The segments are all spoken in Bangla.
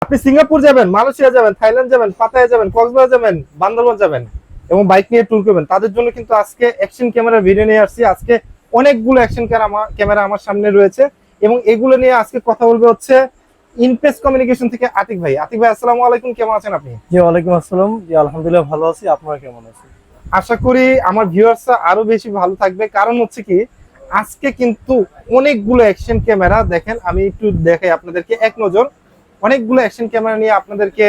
আপনি সিঙ্গাপুর যাবেন, মালয়েশিয়া যাবেন, থাইল্যান্ড যাবেন, পাতায়া যাবেন, কক্সবাজার যাবেন, বান্দরবান যাবেন এবং বাইক নিয়ে ট্যুর করবেন, তাদের জন্য কিন্তু আজকে অ্যাকশন ক্যামেরা ভিডিও নিয়ে আসছি। আজকে অনেকগুলো অ্যাকশন ক্যামেরা আমার সামনে রয়েছে এবং এগুলো নিয়ে আজকে কথা বলবে হচ্ছে ইনপেস কমিউনিকেশন থেকে আতিক ভাই। আতিক ভাই, আসসালামু আলাইকুম, কেমন আছেন আপনি? জি, ওয়ালাইকুম আসসালাম। জি, আলহামদুলিল্লাহ ভালো আছি। আপনারা কেমন আছেন? আশা করি আমার ভিউয়ার্সরা আরো বেশি ভালো থাকবে, কারণ হচ্ছে কি আজকে কিন্তু অনেকগুলো অ্যাকশন ক্যামেরা দেখেন, আমি একটু দেখাই আপনাদেরকে এক নজর। অনেকগুলো অ্যাকশন ক্যামেরা নিয়ে আপনাদেরকে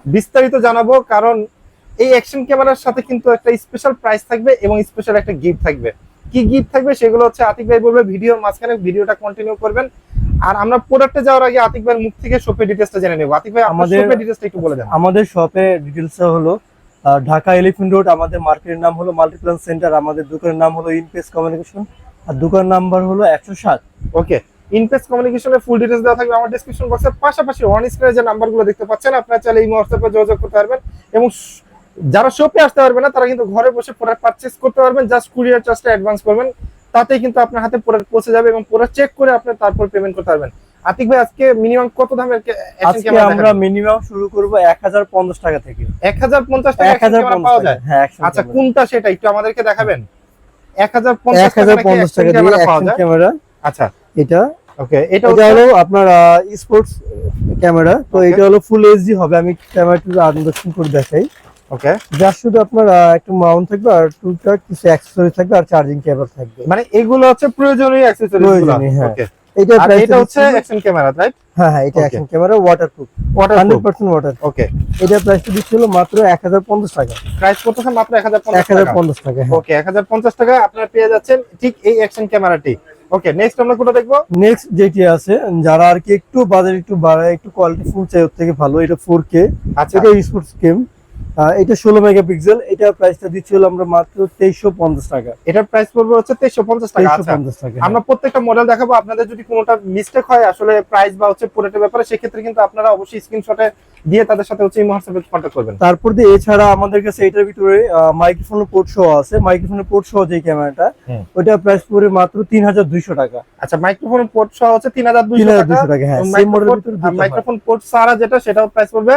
বিস্তারিত জানাবো, কারণ এই অ্যাকশন ক্যামেরার সাথে কিন্তু একটা স্পেশাল প্রাইস থাকবে এবং স্পেশাল একটা গিফট থাকবে। কি গিফট থাকবে সেগুলো হচ্ছে আতিক ভাই বলবে ভিডিওর মাঝখানে, ভিডিওটা কন্টিনিউ করবেন। আর আমরা প্রোডাক্টে যাওয়ার আগে আতিক ভাইয়ের মুখ থেকে শপের ডিটেইলসটা জেনে নেব। আতিক ভাই, আমাদের শপের ডিটেইলসটা একটু বলে দেন। আমাদের শপে ডিটেইলসটা হলো ঢাকা এলিফ্যান্ট রোড, আমাদের মার্কেটের নাম হলো মাল্টিপ্লান সেন্টার, আমাদের দোকানের নাম হলো ইনপেস কমিউনিকেশন, আর দোকান নাম্বার হলো 107। ওকে, ইনপেস কমিউনিকেশনের ফুল ডিটেইলস দেওয়া থাকবে আমার ডেসক্রিপশন বক্সে। পাশাপাশি অন স্ক্রিনে যে নাম্বারগুলো দেখতে পাচ্ছেন, আপনারা চাইলে এই হোয়াটসঅ্যাপে যোগাযোগ করতে পারবেন এবং যারা শপে আসতে পারবে না তারা কিন্তু ঘরে বসে প্রোডাক্ট পারচেজ করতে পারবেন। জাস্ট কুরিয়ার চার্জটা অ্যাডভান্স করবেন, তাতেই কিন্তু আপনার হাতে প্রোডাক্ট পৌঁছে যাবে এবং প্রোডাক্ট চেক করে আপনি তারপর পেমেন্ট করতে পারবেন। আতিক ভাই, আজকে মিনিমাম কত দামের অ্যাকশন আজকে ক্যামেরা আমরা মিনিমাম শুরু করব 1050 টাকা থেকে। 1050 টাকা অ্যাকশন ক্যামেরা পাওয়া যায়? হ্যাঁ। আচ্ছা, কোনটা সেটা একটু আমাদেরকে দেখাবেন। 1050 টাকা দিয়ে অ্যাকশন ক্যামেরা। আচ্ছা, এটা ওকে, এটা হলো আপনার স্পোর্টস ক্যামেরা। তো এটা হলো ফুল এইচডি হবে। আমি ক্যামেরাটা আনবক্সিং করে দেখাই। ওকে, জাস্ট শুধু আপনার একটা মাউন্ট থাকবে আর টুকটাক কিছু অ্যাকসেসরি থাকবে আর চার্জিং কেবল থাকবে। মানে এগুলো হচ্ছে প্রয়োজনীয় অ্যাকসেসরিজ গুলো। ওকে, এটা হচ্ছে অ্যাকশন ক্যামেরা, রাইট? হ্যাঁ, এটা অ্যাকশন ক্যামেরা, ওয়াটারপ্রুফ, 100% ওয়াটার। ওকে, এটা প্রাইসটা দিচ্ছিল মাত্র 1050 টাকা। প্রাইস করতেছে মাত্র 1050 টাকা। ওকে, 1050 টাকা আপনারা পেয়ে যাচ্ছেন ঠিক এই অ্যাকশন ক্যামেরাটি। ওকে, নেক্সট আমরা কোনটা দেখবো? নেক্সট যেটি আছে, যারা আর কি একটু বাজার একটু বাড়ায়, একটু কোয়ালিটি ফুল চাই, ওর থেকে ভালো এটা 4K। আচ্ছা, এটা স্পোর্টস গেম, এটা 16 মেগাপিক্সেল। এটা প্রাইসটা দিচ্ছিল আমরা মাত্র 2350 টাকা। এটার প্রাইস পড়বে হচ্ছে 2350 টাকা। আচ্ছা, 2350 টাকা। আমরা প্রত্যেকটা মডেল দেখাবো। আপনাদের যদি কোনোটা মিস্টেক হয় আসলে প্রাইস বা হচ্ছে প্রোডাক্টের ব্যাপারে, সেক্ষেত্রে কিন্তু আপনারা অবশ্যই স্ক্রিনশটে দিয়ে তাদের সাথে হচ্ছে হোয়াটসঅ্যাপে কন্টাক্ট করবেন। তারপর দিয়ে এছাড়া আমাদের কাছে এটার ভিতরে মাইক্রোফোনের পোর্ট সহ আছে। মাইক্রোফোনের পোর্ট সহ যে ক্যামেরাটা, ওটা প্রাইস পড়ে মাত্র 3200 টাকা। আচ্ছা, মাইক্রোফোনের পোর্ট সহ হচ্ছে 3200 টাকা। হ্যাঁ, সেম মডেলের ভিতরে মাইক্রোফোন পোর্ট ছাড়া যেটা, সেটাও প্রাইস পড়বে,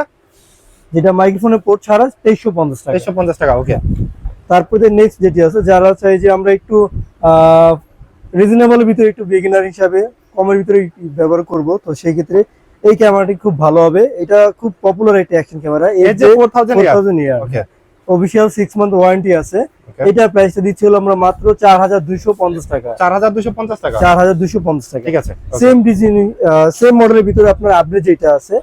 যেটা মাইক্রোফোনের পোর্ট ছাড়া 2350 টাকা। 2350 টাকা। ওকে, তারপরে নেক্সট যেটি আছে, যারা চাই যে আমরা একটু রিজনেবলের ভিতরে, একটু বিগিনার হিসাবে কমের ভিতরে ব্যবহার করব, তো সেই ক্ষেত্রে এই ক্যামেরাটি খুব ভালো হবে। এটা খুব পপুলার একটা অ্যাকশন ক্যামেরা, এজে 4000 ইয়ার। ওকে, অফিশিয়াল 6 মান্থ ওয়ারেন্টি আছে। এটা প্রাইসটা দিচ্ছিল আমরা মাত্র 4250 টাকা। 4250 টাকা। 4250 টাকা, ঠিক আছে। সেম ডিজাইন, সেম মডেলের ভিতরে আপনার আপডেট যেটা আছে,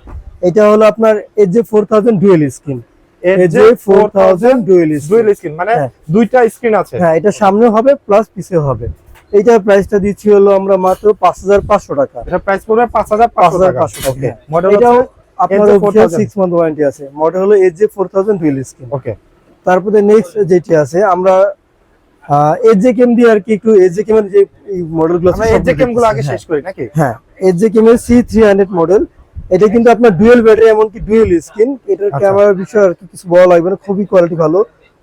এটা হলো আপনার এজে 4000 ডুয়াল স্ক্রিন। এজে 4000 ডুয়াল স্ক্রিন মানে দুইটা স্ক্রিন আছে। হ্যাঁ, এটা সামনে হবে প্লাস পিছে হবে। এইটার প্রাইসটা দিচ্ছি হলো আমরা মাত্র 5500 টাকা। এটা প্রাইস পড়বে 5500 টাকা। ওকে, মডেল এটাও আপনার অফিশিয়াল 6 মান্থ ওয়ারেন্টি আছে। মডেল হলো এজে 4000 ডুয়াল স্ক্রিন। ওকে, তারপরে নেক্সট যেটি আছে, আমরা এজে কেম দিয়ে আর কি একটু এজে কেমের যে মডেলগুলো আছে, আমরা এজে কেমগুলো আগে শেষ করি নাকি? হ্যাঁ, এজে কেমের C300 মডেল। এটা কিন্তু আপনার ডুয়াল ব্যাটারি, এমনকি ডুয়াল স্ক্রিন। এটার ক্যামেরার বিষয়ে আর কিছু বলা লাগবে না, খুবই কোয়ালিটি ভালো,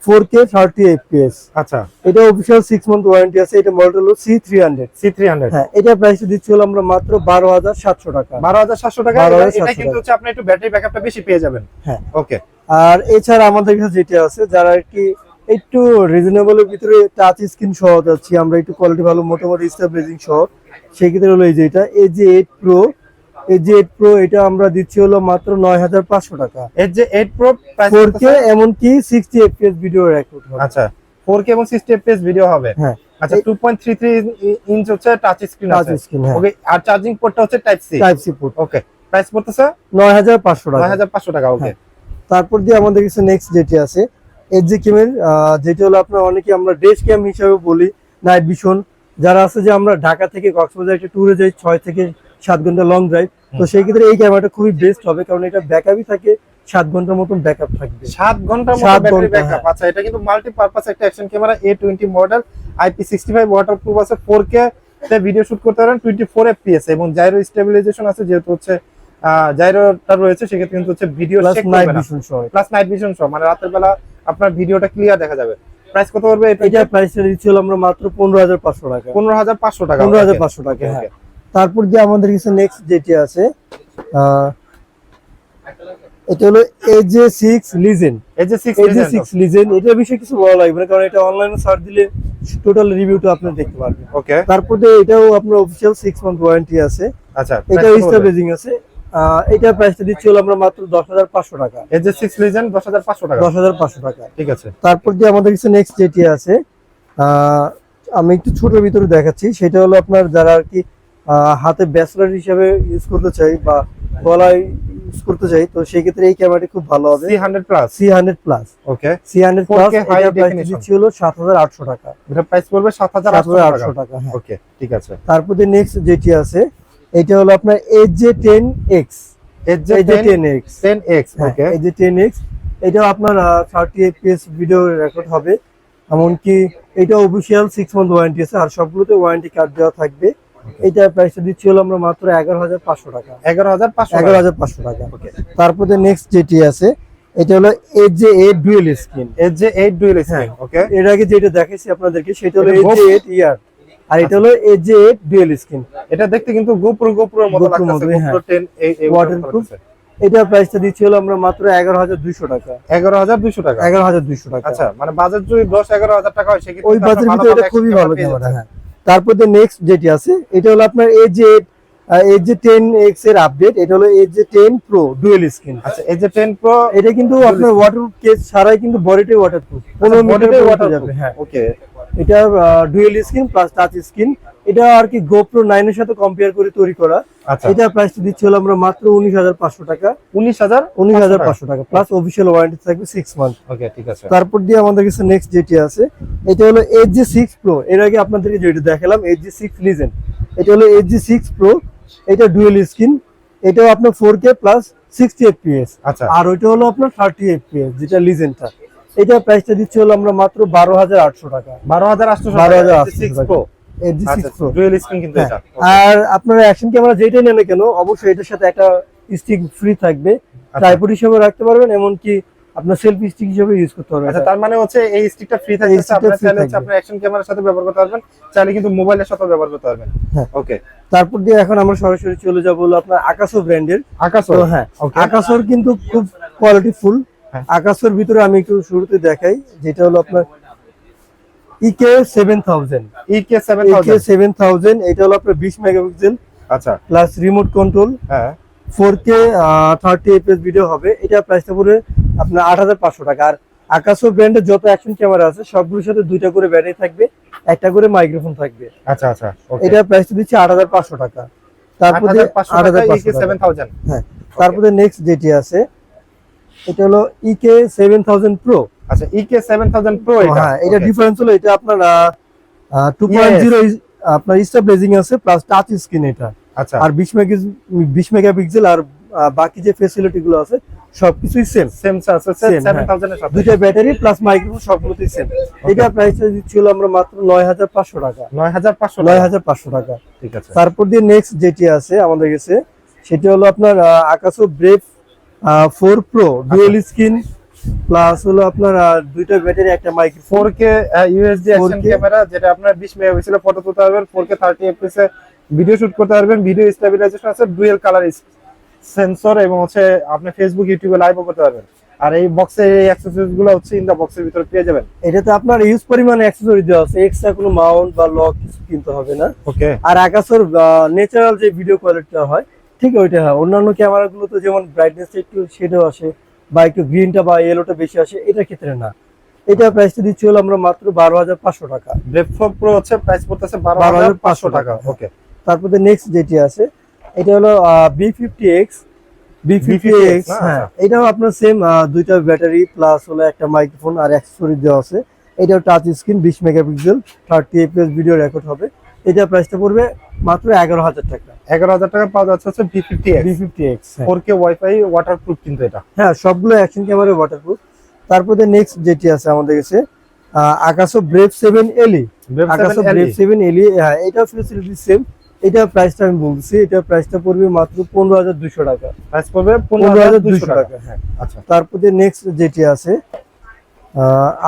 4K 30 fps। আচ্ছা, এটা অফিশিয়াল 6 মান্থ ওয়ারেন্টি আছে। এটা মডেল হলো C300। হ্যাঁ, এটা প্রাইস দিচ্ছিল আমরা মাত্র 12700 টাকা। 12700 টাকা। এটা কিন্তু হচ্ছে আপনি একটু ব্যাটারি ব্যাকআপটা বেশি পেয়ে যাবেন। হ্যাঁ, ওকে। আর এছাড়া আমাদের কাছে যেটা আছে, যারা কি একটু রিজনেবলের ভিতরে টাচ স্ক্রিন সহ যাচ্ছি, আমরা একটু কোয়ালিটি ভালো, মোটামুটি স্টেবিলাইজিং সহ, সেই ক্ষেত্রে হলো এই যে এটা এজে 8 প্রো। এজে 8 প্রো এটা আমরা দিচ্ছি হলো মাত্র 9500 টাকা। এজে 8 প্রো প্রাইস 4K এমনকি 60 fps ভিডিও রেকর্ড হবে। আচ্ছা, 4K এবং 60 fps ভিডিও হবে। হ্যাঁ, আচ্ছা, 2.33 ইঞ্চ হচ্ছে টাচ স্ক্রিন আছে। ওকে, আর চার্জিং পোর্টটা হচ্ছে টাইপ সি পোর্ট। ওকে, প্রাইস পড়তেছে 9500 টাকা। 9500 টাকা। ওকে, তারপর দিয়ে আমাদের কাছে নেক্সট যেটি আছে, এজে ক্যামের, যেটি হলো আপনার অনেকে আমরা ডেস ক্যাম হিসেবে বলি, নাইট ভিশন। যারা আছে যে আমরা ঢাকা থেকে কক্সবাজার একটা ট্যুরে যাই, 6 থেকে 7 ঘন্টা লং ড্রাইভ, তো সেই ক্ষেত্রে এই ক্যামেরাটা খুবই বেস্ট হবে, কারণ এটা ব্যাকআপই থাকে 7 ঘন্টার মতন ব্যাকআপ থাকবে। 7 ঘন্টার মতো ব্যাটারি ব্যাকআপ। আচ্ছা, এটা কিন্তু মাল্টিপারপাস একটা action camera, A20 model, IP65 waterproof আছে, 4K তে ভিডিও শুট করতে পারেন, 24 fps এবং জাইরো স্টেবিলাইজেশন আছে, যেহেতু হচ্ছে জাইরোটা রয়েছে, সেক্ষেত্রে কিন্তু হচ্ছে ভিডিও চেক করবে না, প্লাস নাইট ভিশন সহ, মানে রাতের বেলা আপনার ভিডিওটা ক্লিয়ার দেখা যাবে। প্রাইস কত পড়বে এটা? এটা প্রাইসটা দিচ্ছিল আমরা মাত্র 15500 টাকা। 15500 টাকা। 15500 টাকা। হ্যাঁ, তারপর দিয়ে আমাদের কাছে নেক্সট যেটি আছে, এটা হলো AJ6 legend. AJ6 AJ6 legend, এটার বিষয়ে কিছু বলা লাগবে না, কারণ এটা অনলাইনে সার্চ দিলে টোটাল রিভিউটা আপনি দেখতে পারবেন। ওকে, তারপর দিয়ে এটাও আপনার অফিশিয়াল 6 মান্থ ওয়ারেন্টি আছে। আচ্ছা, এটা স্টাবলাইজিং আছে। এটার প্রাইসটা দিচ্ছি হলো আমরা মাত্র 10,500 টাকা। AJ6 লিজেন্ড 10,500 টাকা। 10,500 টাকা, ঠিক আছে। তারপর দিয়ে আমাদের কাছে নেক্সট যেটি আছে, আমি একটু ছোটের ভিতরে দেখাচ্ছি। সেটা হলো আপনার যারা আর কি হাতে ব্যাচলার হিসেবে ইউজ করতে চাই বা গলায় ইউজ করতে চাই, তো সেই ক্ষেত্রে এই ক্যামেরাটি খুব ভালো হবে। C100 plus. C100 প্লাস, ওকে, C100 প্লাস। 4K হাই এটা প্রাইস ডেফিনিশন দিচ্ছি হলো 7,800 টাকা। এটা প্রাইস পড়বে 7,800 টাকা, হ্যাঁ। ওকে, ঠিক আছে। তারপর দিয়ে নেক্সট যেটি আছে, এটা হলো আপনার AJ10X। AJ10X, AJ10X, ওকে, AJ10X। এটাও আপনার 30 fps ভিডিও রেকর্ড হবে। এমনকি এটা অফিশিয়াল 6 মান্থ ওয়ারেন্টি আছে, আর সবগুলোতে ওয়ারেন্টি কার্ড দেওয়া থাকবে। এটার প্রাইসটা দিচ্ছি হলো আমরা মাত্র 11,500 টাকা। 11,500 টাকা। ওকে, তারপরে নেক্সট যেটি আছে, এটা হলো AJ8 dual screen. AJ8 dual screen, okay. এর আগে যেটা দেখাইছি আপনাদেরকে সেটা হলো এটা AJ8 ইয়ার, আর এটা হলো AJ8 ডুয়েল স্ক্রিন। এটা দেখতে কিন্তু গোপ্রোর মতো লাগতেছে, হ্যাঁ। গোপ্রো 10 এই ওয়াটারপ্রুফ। এটার প্রাইসটা দিচ্ছি হলো আমরা মাত্র 11,200 টাকা। 11,200 টাকা। 11,200 টাকা। আচ্ছা, মানে বাজেট যদি 10-11,000 টাকা হয় সেক্ষেত্রে ওই বাজেটের ভিতরে এটা খুবই ভালো ক্যামেরা, হ্যাঁ। তারপর নেক্সট যেটি আছে, এটা হলো আপনার AJ10X এর আপডেট। এটা হলো AJ10 Pro ডুয়েল স্ক্রিন। আচ্ছা, AJ10 Pro এটা কিন্তু আপনার ওয়াটারপ্রুফ কেস ছাড়াই কিন্তু বডিতে ওয়াটারপ্রুফ, 15 মিটার ওয়াটার যাবে, হ্যাঁ। ওকে, এটা dual screen plus touch screen. এটা আর কি GoPro 9 এর সাথে কম্পেয়ার করে তৈরি করা। আচ্ছা, এটা প্রাইস দিচ্ছি হলো আমরা মাত্র 19,500 টাকা। 19,500 টাকা প্লাস অফিশিয়াল ওয়ারেন্টি থাকবে 6 মান্থ। ওকে, ঠিক আছে। তারপর দিয়ে আমাদের কাছে নেক্সট যেটি আছে, এটা হলো AJ6 Pro। এর আগে আপনাদেরকে যেটা দেখালাম AJ6 লিজেন্ড, এটা হলো AJ6 Pro। এটা ডুয়েল স্ক্রিন, এটাও আপনার 4K প্লাস 60 fps। আচ্ছা, আর ওইটা হলো আপনার 30 fps যেটা লিজেন্ডটা। এটা প্রাইসটা দিচ্ছি হলো আমরা মাত্র 12,800 টাকা। 12,800 12,800 টাকা। Pro AJ6 Pro dual screen কিন্তু এটা। আর আপনারা অ্যাকশন ক্যামেরা যেটাই নেন না কেন, অবশ্যই এটার সাথে একটা স্টিক ফ্রি থাকবে। ট্রাইপড হিসেবে রাখতে পারবেন, এমনকি আপনার সেলফি স্টিক হিসেবে ইউজ করতে পারবেন। আচ্ছা, তার মানে হচ্ছে এই স্টিকটা ফ্রি থাকছে, আপনারা চাইলে হচ্ছে আপনার অ্যাকশন ক্যামেরার সাথে ব্যবহার করতে পারবেন, চাইলে কিন্তু মোবাইলের সাথে ব্যবহার করতে পারবেন। হ্যাঁ, ওকে। তারপর দিয়ে এখন আমরা সরাসরি চলে যাব হলো আপনার আকাশো ব্র্যান্ডের। আকাশো, হ্যাঁ, ওকে। আকাশোর কিন্তু খুব কোয়ালিটি ফুল। হ্যাঁ। আকাশোর ভিতরে আমি একটু শুরুতে দেখাই, যেটা হলো আপনার EK7000। EK7000 এটা হলো আপনার 20 মেগাপিক্সেল, আচ্ছা, প্লাস রিমোট কন্ট্রোল, হ্যাঁ, 4K 30 fps ভিডিও হবে। এটা প্রাইসটা পড়বে আপনার 8,500 টাকা। আর আকাশো ব্র্যান্ডের যত অ্যাকশন ক্যামেরা আছে সবগুলোর সাথে দুইটা করে ব্যাটারি থাকবে, একটা করে মাইক্রোফোন থাকবে। আচ্ছা, আচ্ছা, ওকে। এটা প্রাইসটা দিচ্ছি 8,500 টাকা। তারপরে 8,500 হ্যাঁ। তারপরে নেক্সট যেটি আছে, এটা হলো EK7000 Pro। আচ্ছা, EK7000 Pro এটা। হ্যাঁ, এটা ডিফারেন্স হলো এটা আপনার 2.0 আপনার স্টাবলাইজিং আছে প্লাস টাচ স্ক্রিন এটা। আচ্ছা, আর 20 মেগাপিক্সেল, আর বাকি যে ফ্যাসিলিটি গুলো আছে সবকিছুই সেম আছে 7000 এর সাথে। দুইটা ব্যাটারি প্লাস মাইক্রোফোন সবগুলোতেই সেম। এটা প্রাইসটা দিচ্ছিল আমরা মাত্র 9,500 টাকা। 9,500 টাকা। ঠিক আছে। তারপর দিয়ে নেক্সট যেটি আছে আমাদের কাছে, সেটা হলো আপনার আকাশো brave 4 Pro dual screen, plus হলো আপনার দুইটা ব্যাটারি, একটা microphone, 4K UHD action camera, যেটা আপনার 20 মেগাপিক্সেলে ফটো তুলতে পারবেন, 4K 30 fps এ ভিডিও শুট করতে পারবেন, ভিডিও স্টেবিলাইজেশন আছে, ডুয়াল কালার সেন্সর, এবং হচ্ছে আপনি ফেসবুক ইউটিউবে লাইভও করতে পারবেন। আর এই বক্সে এই অ্যাকসেসরিজ গুলো হচ্ছে ইন দা বক্সের ভিতরে পেয়ে যাবেন। এটাতে আপনার ইউজ পরিমাণে অ্যাকসেসরি দেওয়া আছে, এক্সট্রা কোনো মাউন্ট বা লক কিছু কিনতে হবে না। ওকে। আর আকাশোর ন্যাচারাল যে ভিডিও কোয়ালিটিটা হয় ঠিক ওইটা হয়। অন্যান্য ক্যামেরাগুলোতে যেমন ব্রাইটনেসটা একটু শেডও আসে বা একটু গ্রিনটা বা ইয়েলোটা বেশি আসে, এটার ক্ষেত্রে না। এটা প্রাইসটা দিচ্ছি হলো আমরা মাত্র 12,500 টাকা। ব্রেভ 4 Pro হচ্ছে প্রাইস পড়তেছে 12,500 টাকা। ওকে। তারপরে নেক্সট যেটি আছে, এটা হলো B50X। হ্যাঁ, এটাও আপনার সেম দুইটা ব্যাটারি প্লাস হলো একটা মাইক্রোফোন আর অ্যাকসেসরি দেওয়া আছে। এটাও touch screen, 20 megapixel, 30 fps video record হবে। এটা প্রাইসটা পড়বে মাত্র 11,000 টাকা। 11,000 টাকা পাওয়া যাচ্ছে হচ্ছে B50X 4K ওয়াইফাই ওয়াটারপ্রুফ কিন্তু এটা। হ্যাঁ, সবগুলো অ্যাকশন ক্যামেরা ওয়াটারপ্রুফ। তারপরে নেক্সট যেটি আছে আমাদের কাছে আকাশো ব্রেভ 7 LE। আকাশো ব্রেভ 7 LE, হ্যাঁ, এটা ফ্যাসিলিটি সেম। এটা প্রাইসটা আমি বলছি, এটা প্রাইসটা পড়বে মাত্র 15,200 টাকা। প্রাইস পড়বে 15,200 টাকা। হ্যাঁ, আচ্ছা। তারপরে নেক্সট যেটি আছে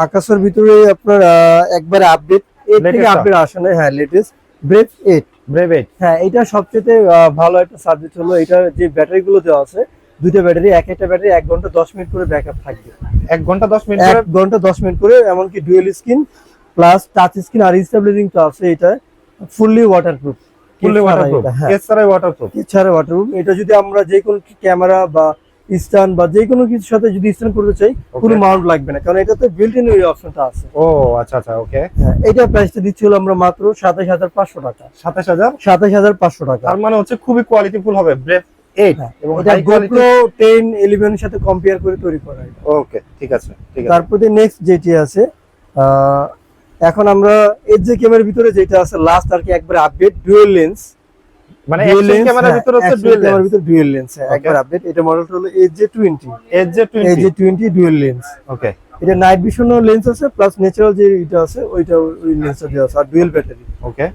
আকাশের ভিতরে আপনার একবারে আপডেট, এর থেকে আপডেট আসে না। হ্যাঁ, লেটেস্ট ব্রেভ 8। ব্রেভ 8, হ্যাঁ, এটা সবচেয়ে ভালো একটা সার্ভিস হলো, এটা যে ব্যাটারি গুলো দেওয়া আছে দুইটা ব্যাটারি, একটা ব্যাটারি 1 ঘন্টা 10 মিনিট করে ব্যাকআপ থাকবে। 1 ঘন্টা 10 মিনিট 1 ঘন্টা 10 মিনিট করে, এমনকি dual screen plus touch screen আর স্টেবিলাইজিং তো আছে। এটা ফুললি ওয়াটারপ্রুফ, ফুললি ওয়াটারপ্রুফ, হ্যাঁ এছাড়াই ওয়াটারপ্রুফ, এছাড়া ওয়াটারপ্রুফ। এটা যদি আমরা যে কোনো ক্যামেরা বা স্ট্যান্ড বা যে কোনো কিছুর সাথে যদি স্ট্যান্ড করতে চাই কোনো মাউন্ট লাগবে না, কারণ এটাতে বিল্ট ইন ওই অপশনটা আছে। ও আচ্ছা আচ্ছা, ওকে। হ্যাঁ, এটা প্রাইসটা দিচ্ছি হলো আমরা মাত্র 27500 টাকা। 27500 টাকা। তার মানে হচ্ছে খুবই কোয়ালিটিফুল হবে ব্রেভ 8 এবং এটা হাই কোয়ালিটি। GoPro 10 11 এর সাথে কম্পেয়ার করে তৈরি করা এটা। ওকে, ঠিক আছে ঠিক আছে। তারপরে নেক্সট যেটি আছে, এখন আমরা এর যে ক্যামেরার ভিতরে যেটা আছে লাস্ট আর কি একবার আপডেট, ডুয়াল লেন্স, মানে অ্যাকশন ক্যামেরার ভিতর হচ্ছে ডুয়াল লেন্স। ক্যামেরার ভিতর ডুয়াল লেন্স একবার আপডেট। এটা মডেলটা হলো AJ20 AJ20 dual lens. Okay, এটা নাইট ভিশন লেন্স আছে প্লাস ন্যাচারাল যে এটা আছে ওইটা ওই লেন্সটা দেওয়া আছে আর ডুয়াল ব্যাটারি। ওকে,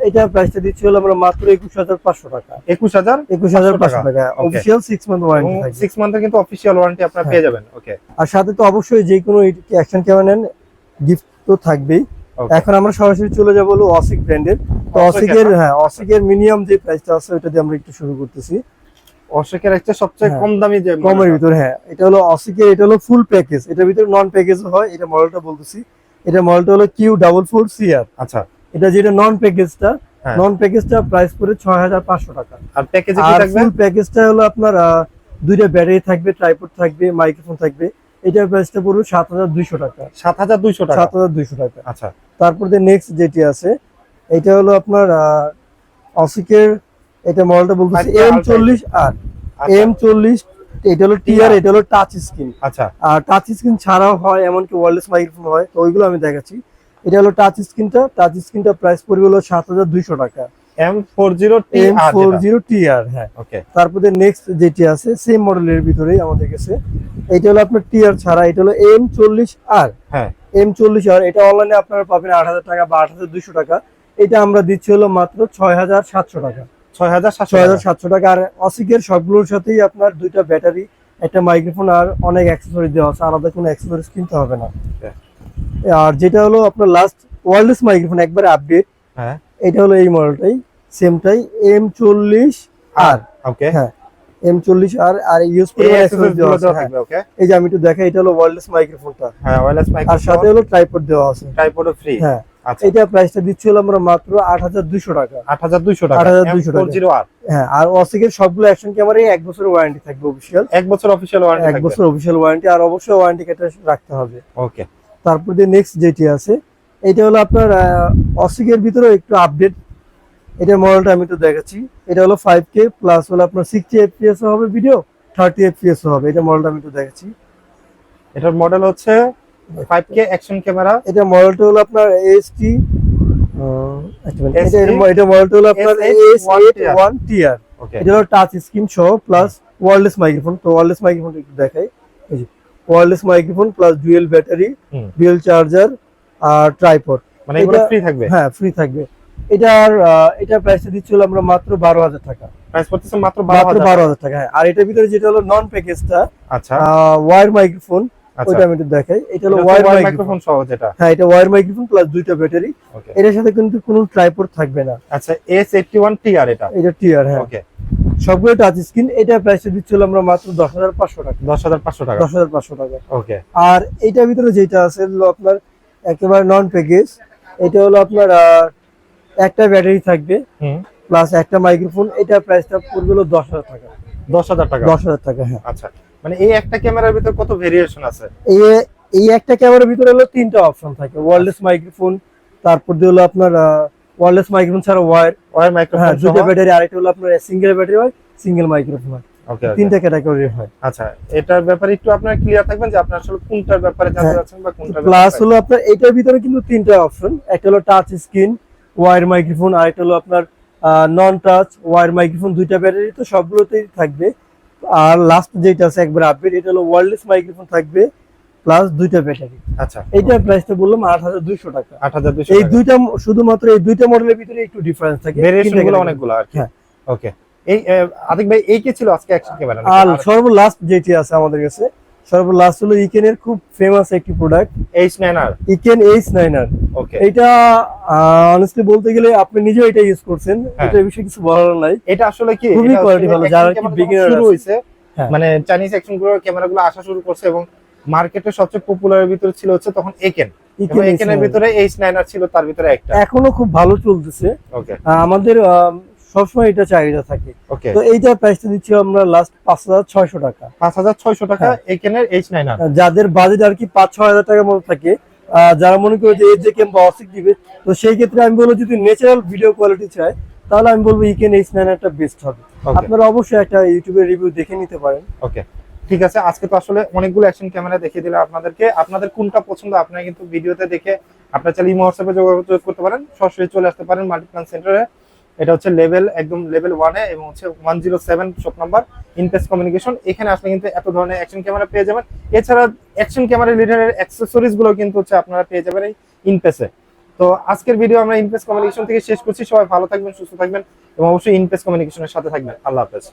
এটা প্রাইসটা দিচ্ছি হলো আমরা মাত্র 21500 টাকা। 21500 টাকা। অফিশিয়াল 6 মান্থ ওয়ারেন্টি থাকবে। 6 মান্থের কিন্তু অফিশিয়াল ওয়ারেন্টি আপনারা পেয়ে যাবেন। ওকে, আর সাথে তো অবশ্যই যে কোনো অ্যাকশন ক্যামেরা নেন গিফট তো থাকবেই। এখন আমরা সরাসরি চলে যাবো হলো অসিক ব্র্যান্ডের। তো অসিকের মিনিমাম যে প্রাইসটা আছে ওইটা দিয়ে আমরা একটু শুরু করতেছি। অসিকের একটা সবচেয়ে কম দামি যে কমের ভিতর, হ্যাঁ এটা হলো অসিকের, এটা হলো ফুল প্যাকেজ, এটার ভিতরে নন প্যাকেজও হয়। এটা মডেলটা বলতেছি, এটা মডেলটা হলো Q44CR। আচ্ছা, এটা যেটা নন প্যাকেজটা প্রাইস করে 6500 টাকা। আর প্যাকেজে কি থাকবে? ফুল প্যাকেজটা হলো আপনার দুইটা ব্যাটারি থাকবে, ট্রাইপড থাকবে, মাইক্রোফোন থাকবে। এটার প্রাইসটা পড়বে 7200 টাকা। 7200 টাকা। 7200 টাকা। আচ্ছা, তারপর নেক্সট যেটি আছে এটা হলো আপনার অসিকের, এটা মডেলটা বলতেছি M40R। M40 এটা হলো টিআর, এটা হলো টাচ স্ক্রিন। আচ্ছা, আর টাচ স্ক্রিন ছাড়াও হয়, এমনকি ওয়্যারলেস মাইক্রোফোন হয়, তো ওইগুলো আমি দেখাচ্ছি। এটা হলো টাচ স্ক্রিনটা প্রাইস পড়বে হলো 7200 টাকা। M40TR, হ্যাঁ ওকে। তারপরে নেক্সট যেটি আছে সেম মডেলের ভিতরেই আমাদের কাছে, এটা হলো আপনার টিআর ছাড়া, এটা হলো M40R। হ্যাঁ, M40R এটা অনলাইনে আপনারা পাবেন 8000 টাকা বা 8200 টাকা। এটা আমরা দিচ্ছি হলো মাত্র 6700 টাকা। 6700 টাকা। আর অসিকের সবগুলোর সাথেই আপনার দুইটা ব্যাটারি, একটা মাইক্রোফোন আর অনেক অ্যাক্সেসরি দেওয়া আছে, আলাদা কোনো অ্যাক্সেসরিজ কিনতে হবে না। আর যেটা হলো আপনার লাস্ট ওয়্যারলেস মাইক্রোফোন একবার আপডেট, হ্যাঁ এটা হলো এই মডেলটাই, সেমটাই M40R। ওকে, হ্যাঁ M40R। আর ইউজ করে অ্যাক্সেসরিজ দেওয়া আছে। ওকে, এই যে আমি একটু দেখাই, এটা হলো ওয়্যারলেস মাইক্রোফোনটা, হ্যাঁ ওয়্যারলেস মাইক্রোফোন আর সাথে হলো ট্রাইপড দেওয়া আছে, ট্রাইপডও ফ্রি। হ্যাঁ আচ্ছা, এটা প্রাইসটা দিচ্ছি হলো আমরা মাত্র 8200 টাকা। 8200 টাকা। 8200 টাকা। M40R। হ্যাঁ, আর অসিকের সবগুলো অ্যাকশন ক্যামেরায় 1 বছরের ওয়ারেন্টি থাকবে অফিশিয়াল। 1 বছর অফিশিয়াল ওয়ারেন্টি 1 থাকবে। বছর অফিশিয়াল ওয়ারেন্টি, আর অবশ্যই ওয়ারেন্টি কার্ডটা রাখতে হবে। ওকে, তারপর নেক্সট যেটি আছে এটা হলো আপনার অসিকের ভিতরে একটু আপডেট, এটা মডেলটা আমি তো দেখাচ্ছি। এটা হলো 5K প্লাস হলো আপনার 60 FPS হবে ভিডিও, 30 FPS হবে। এটা মডেলটা আমি তো দেখাচ্ছি। এটার মডেল হচ্ছে 5K অ্যাকশন ক্যামেরা। এটা মডেলটা হলো আপনার AST, এটা মডেলটা হলো আপনার S81TR। ওকে, এটা হলো টাচ স্ক্রিন সহ প্লাস ওয়্যারলেস মাইক্রোফোন। তো ওয়্যারলেস মাইক্রোফোন একটু দেখাই, এই যে wireless microphone plus dual battery, dual charger আর ট্রাইপড, মানে এগুলো ফ্রি থাকবে। হ্যাঁ ফ্রি থাকবে। এটা প্রাইসটা দিচ্ছিল আমরা মাত্র 12000 টাকা। প্রাইস পড়তেছে মাত্র 12000 টাকা। হ্যাঁ, আর এটার ভিতরে যেটা হলো নন প্যাকেজটা, আচ্ছা ওয়্যার মাইক্রোফোন, ওইটা আমি একটু দেখাই। এটা হলো ওয়্যার মাইক্রোফোন সহ যেটা, হ্যাঁ এটা ওয়্যার মাইক্রোফোন প্লাস দুইটা ব্যাটারি। ওকে, এটার সাথে কিন্তু কোনো ট্রাইপড থাকবে না। আচ্ছা S81TR এটা টিআর, হ্যাঁ ওকে। সবগুলো টাচ স্ক্রিন। এটা প্রাইসটা দিচ্ছিল আমরা মাত্র 10500 টাকা। 10500 টাকা। 10500 টাকা। ওকে, আর এটার ভিতরে যেটা আছে হলো আপনার একেবারে নন প্যাকেজ, এটা হলো আপনার একটা ব্যাটারি থাকবে প্লাস একটা মাইক্রোফোন। এটা প্রাইসটা পড়বে হলো 10000 টাকা। 10000 টাকা। 10000 টাকা, হ্যাঁ। আচ্ছা, মানে এই একটা ক্যামেরার ভিতর কত ভেরিয়েশন আছে? এই একটা ক্যামেরার ভিতরে হলো তিনটা অপশন থাকে, ওয়্যারলেস মাইক্রোফোন, তারপর দিয়ে হলো আপনার ওয়্যারলেস মাইক্রোফোন ছাড়া ওয়্যার মাইক্রোফোন, দুটো ব্যাটারি, আরেকটা হলো আপনার সিঙ্গেল ব্যাটারি হয়, সিঙ্গেল মাইক্রোফোন হয়। ওকে, তিনটা ক্যাটাগরি হয়। আচ্ছা, এটার ব্যাপারে একটু আপনারা ক্লিয়ার থাকবেন যে আপনারা আসলে কোনটার ব্যাপারে জানতে চাচ্ছেন বা কোনটার ব্যাপারে। প্লাস হলো আপনার এটার ভিতরে কিন্তু তিনটা অপশন, একটা হলো টাচ স্ক্রিন, ওয়্যার মাইক্রোফোন, আরেকটা হলো আপনার নন টাচ ওয়্যার মাইক্রোফোন, দুইটা ব্যাটারি তো সবগুলোতেই থাকবে। আর লাস্ট যেটা আছে একবার আপডেট, এটা হলো ওয়্যারলেস মাইক্রোফোন থাকবে প্লাস দুইটা ব্যাটারি। আচ্ছা, এইটার প্রাইসটা বললাম 8200 টাকা। 8200। এই দুইটা শুধুমাত্র এই দুইটা মডেলের ভিতরে একটু ডিফারেন্স থাকে, ভেরিয়েশনগুলো অনেকগুলো আর কি। হ্যাঁ, ওকে। এই আদিক ভাই এই কি ছিল আজকে অ্যাকশন ক্যামেরা? আর সর্বলাস্ট যেটি আছে আমাদের কাছে সর্ব লাস্ট হলো ইকেনের খুব ফেমাস একটি প্রোডাক্ট H9R। EKEN H9R। ওকে, এটা অনেস্টলি বলতে গেলে আপনি নিজেও এটা ইউজ করছেন, হ্যাঁ। এটা বিষয়ে কিছু বলার নাই। এটা আসলে কি খুবই এটা quality আসলে ভালো, action যারা কি camera যখন beginner শুরু আছে। হয়েছে, হ্যাঁ। মানে চাইনিজ অ্যাকশন ক্যামেরাগুলো আসা শুরু করছে এবং মার্কেটে সবচেয়ে পপুলারের ভিতরে ছিল হচ্ছে তখন একেন, এবং ইকেন একেনের H9R ভিতরে H9R ছিল তার ভিতরে একটা। এখনো খুব ভালো চলতেছে। ওকে আমাদের সবসময় এটা চাহিদা থাকে। ওকে, তো এইটা প্রাইসটা দিচ্ছি আমরা লাস্ট 5,600 টাকা। 5600 টাকা হ্যাঁ। একেনের H9R। যাদের বাজেট আর কি 5-6 হাজার টাকার মতো থাকে, যারা মনে করে যে এই যে ক্যাম বা অসিক দিবে, তো সেই ক্ষেত্রে আমি বলবো যদি ন্যাচারাল ভিডিও কোয়ালিটি চাই তাহলে আমি বলবো ইকেন H9R বেস্ট হবে। Okay. আপনারা অবশ্যই একটা ইউটিউবে রিভিউ দেখে নিতে পারেন। ওকে ঠিক আছে, আজকে তো আসলে অনেকগুলো অ্যাকশন ক্যামেরা দেখিয়ে দিলাম আপনাদেরকে। আপনাদের কোনটা পছন্দ আপনারা কিন্তু ভিডিওতে দেখে আপনারা চাইলে ইমো হোয়াটসঅ্যাপে যোগাযোগ করতে পারেন, সরাসরি চলে আসতে পারেন মাল্টিপ্লান সেন্টারে। এটা হচ্ছে একদম লেভেল 1 এ এবং হচ্ছে 107 শপ নাম্বার ইনপেস কমিউনিকেশন। এখানে আসলে কিন্তু এত ধরনের অ্যাকশন ক্যামেরা পেয়ে যাবেন। এছাড়া অ্যাকশন ক্যামেরা রিলেটেড অ্যাকসেসরিজ গুলো কিন্তু হচ্ছে আপনারা পেয়ে যাবেন এই ইনপেসে। তো আজকের ভিডিও আমরা ইনপেস কমিউনিকেশন থেকে শেষ করছি। সবাই ভালো থাকবেন, সুস্থ থাকবেন এবং অবশ্যই ইনপেস কমিউনিকেশনের সাথে থাকবেন। আল্লাহ হাফেজ।